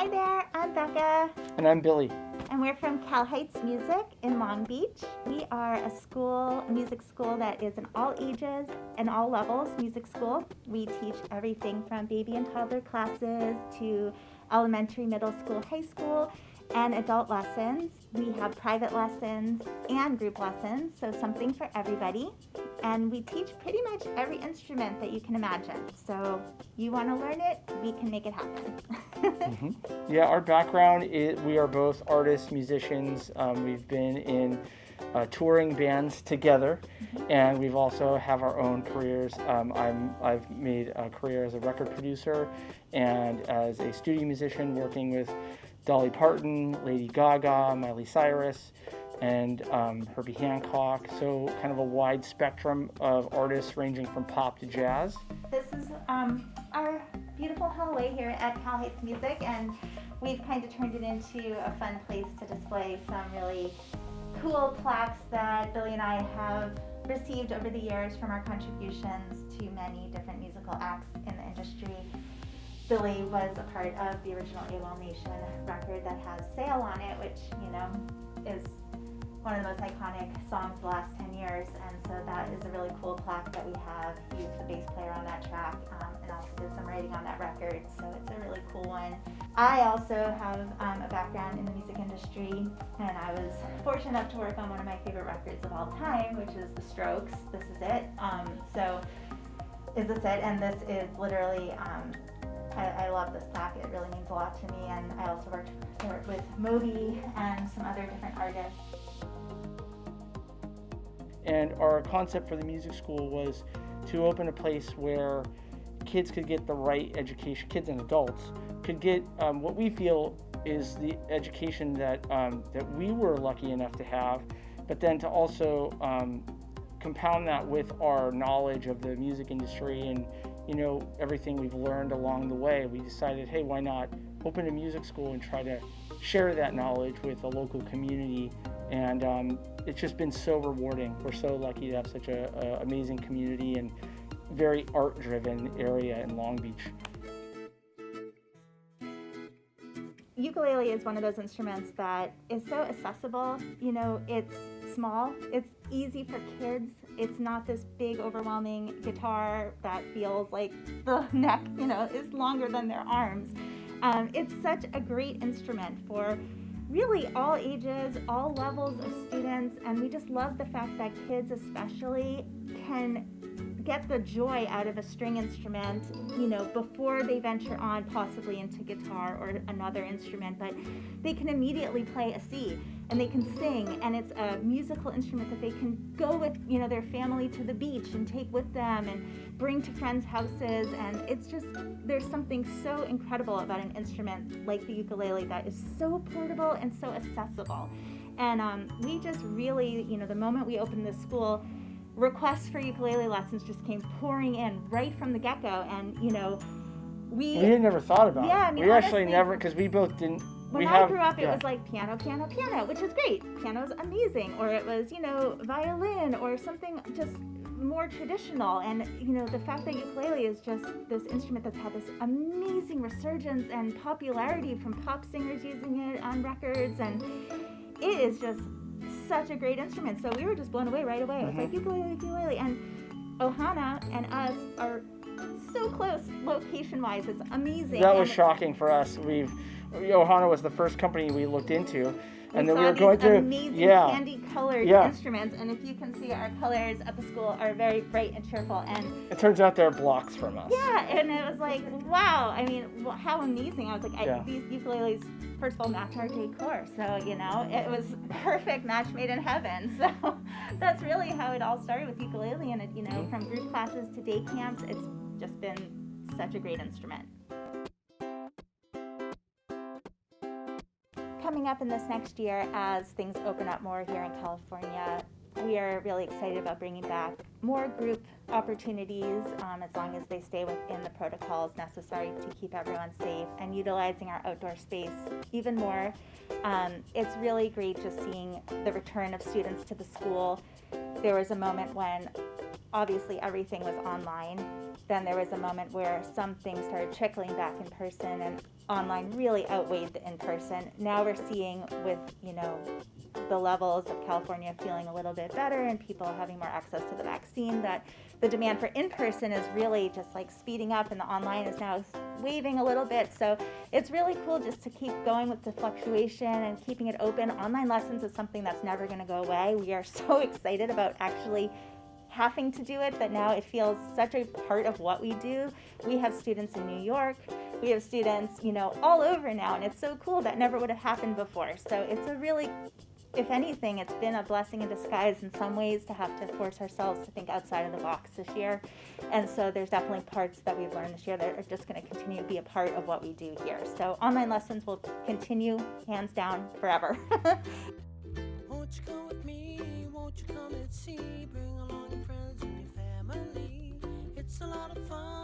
Hi there, I'm Becca. And I'm Billy. And we're from Cal Heights Music in Long Beach. We are a music school that is an all ages and all levels music school. We teach everything from baby and toddler classes to elementary, middle school, high school, and adult lessons. We have private lessons and group lessons, so something for everybody. And we teach pretty much every instrument that you can imagine. So you want to learn it, we can make it happen. Yeah, our background is we are both artists, musicians. We've been in touring bands together, and we've also have our own careers. I've made a career as a record producer and as a studio musician, working with Dolly Parton, Lady Gaga, Miley Cyrus, and Herbie Hancock. So kind of a wide spectrum of artists ranging from pop to jazz. This is our beautiful hallway here at Cal Heights Music, and we've kind of turned it into a fun place to display some really cool plaques that Billy and I have received over the years from our contributions to many different musical acts in the industry. Billy was a part of the original AWOL Nation record that has Sail on it, which, is one of the most iconic songs of the last 10 years, and so that is a really cool plaque that we have. He was the bass player on that track, and also did some writing on that record, so it's a really cool one. I also have a background in the music industry, and I was fortunate enough to work on one of my favorite records of all time, which is The Strokes. This is it. Is this it? And this is literally, I love this plaque. It really means a lot to me, and I also worked with Moby and some other different artists. And our concept for the music school was to open a place where kids could get the right education, kids and adults could get what we feel is the education that we were lucky enough to have, but then to also compound that with our knowledge of the music industry and everything we've learned along the way. We decided, hey, why not open a music school and try to share that knowledge with the local community. And it's just been so rewarding. We're so lucky to have such an amazing community and very art-driven area in Long Beach. Ukulele is one of those instruments that is so accessible. It's small, it's easy for kids. It's not this big, overwhelming guitar that feels like the neck, is longer than their arms. It's such a great instrument for really all ages, all levels of students, and we just love the fact that kids especially can get the joy out of a string instrument, before they venture on possibly into guitar or another instrument, but they can immediately play a C and they can sing, and it's a musical instrument that they can go with, their family to the beach and take with them and bring to friends' houses, and it's just, there's something so incredible about an instrument like the ukulele that is so portable and so accessible. And we just really, the moment we opened this school, requests for ukulele lessons just came pouring in right from the get-go, and we had never thought about it. We actually honestly, never, because we both didn't. When I grew up, it was like piano, piano, piano, which is great. Piano's amazing. Or it was, violin or something just more traditional. And, the fact that ukulele is just this instrument that's had this amazing resurgence and popularity from pop singers using it on records, and it is just such a great instrument. So we were just blown away right away. It was like ukulele, ukulele. And Ohana and us are so close location-wise. It's amazing. That was shocking for us. Ohana was the first company we looked into, and then we were going these to amazing candy-colored instruments. And if you can see, our colors at the school are very bright and cheerful. And it turns out they're blocks from us. Yeah, and it was like, wow. I mean, how amazing! I was like, these ukuleles, first of all, match our decor, so it was perfect match made in heaven. So that's really how it all started with ukulele, and it, from group classes to day camps, it's just been such a great instrument. Coming up in this next year, as things open up more here in California, we are really excited about bringing back more group opportunities, as long as they stay within the protocols necessary to keep everyone safe, and utilizing our outdoor space even more. It's really great just seeing the return of students to the school. There was a moment when obviously everything was online, then there was a moment where some things started trickling back in person, and online really outweighed the in-person. Now we're seeing with, the levels of California feeling a little bit better and people having more access to the vaccine, that the demand for in-person is really just like speeding up, and the online is now waving a little bit. So it's really cool just to keep going with the fluctuation and keeping it open. Online lessons is something that's never going to go away. We are so excited about actually having to do it that now it feels such a part of what we do. We have students in New York, we have students, all over now, and it's so cool. That never would have happened before. So it's a really, if anything, it's been a blessing in disguise in some ways to have to force ourselves to think outside of the box this year. And so there's definitely parts that we've learned this year that are just going to continue to be a part of what we do here. So online lessons will continue, hands down, forever. Won't you come with me? Won't you come and see? Bring along your friends and your family. It's a lot of fun.